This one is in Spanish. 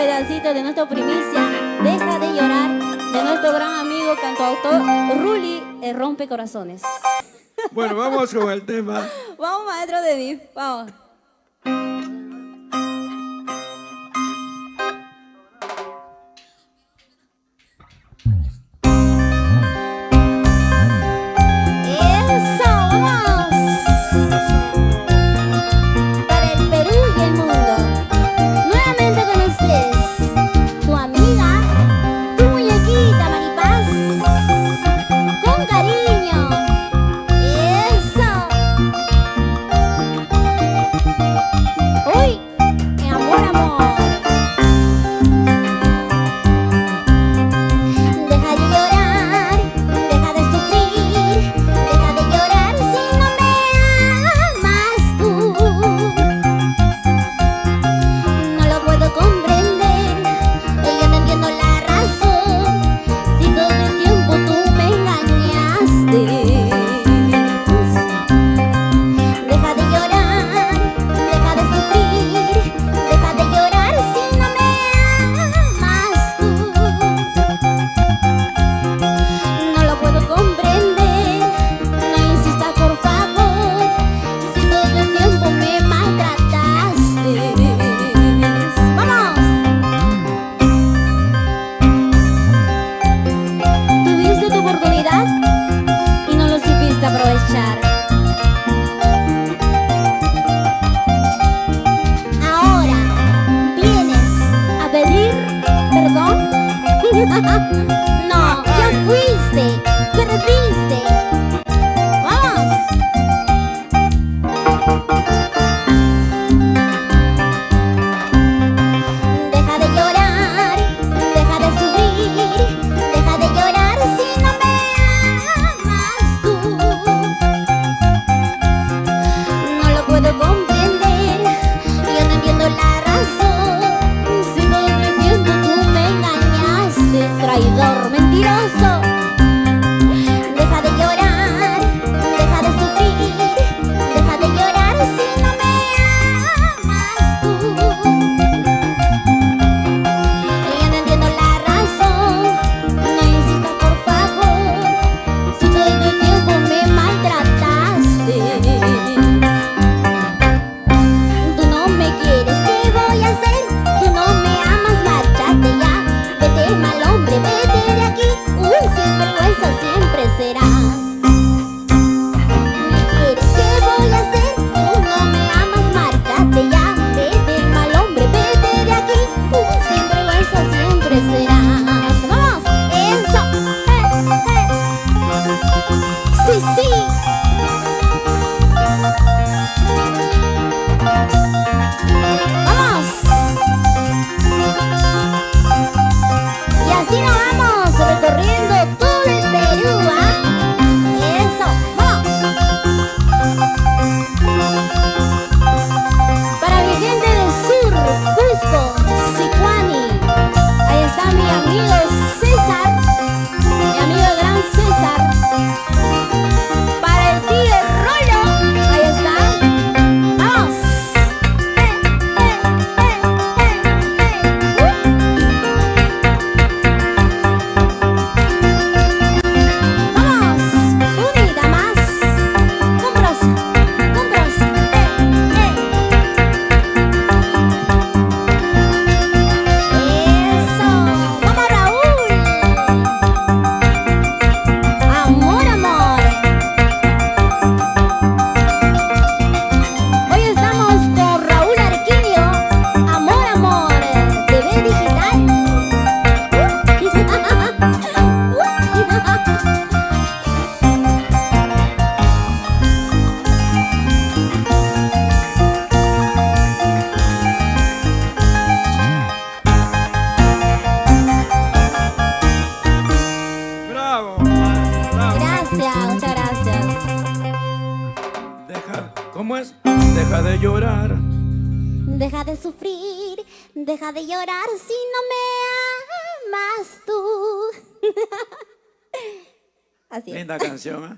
pedacito de nuestra primicia, Deja de llorar, de nuestro gran amigo cantautor Ruli, el Rompecorazones. Bueno, vamos con el tema. Vamos, maestro Denis, vamos. No, ya fuiste, perdiste. Vamos. Deja de llorar, deja de sufrir, deja de llorar si no me amas tú. No lo puedo comprender, yo no entiendo la razón. Si todo el tiempo tú me engañaste, traidor, mentiroso. Deja de llorar, deja de sufrir, deja de llorar si no me amas tú. Yo no entiendo la razón, no insistas por favor, si todo el tiempo me maltrataste. Tú no me quieres, ¿qué voy a hacer? Tú no me amas, márchate ya. Vete, mal hombre, vete de aquí. Sinvergüenza siempre serás. ¿Me quieres? ¿Qué voy a hacer? Tú no me amas, márchate ya. Vete, mal hombre, vete de aquí. Sinvergüenza siempre serás. ¡Vamos! ¡Eso! ¡Sí, sí! ¡Vamos! Y así nos vamos recorriendo todo el Perú, ¿ah? Eso, vamos. Para mi gente del sur, Cusco, Sicuani, ahí está mi amigo César, mi amigo el gran César. Para el tío Rolo, ahí está. Vamos. Muchas gracias. ¿Cómo es? Deja de llorar. Deja de sufrir, deja de llorar si no me amas tú. Así es. Linda canción, ¿eh?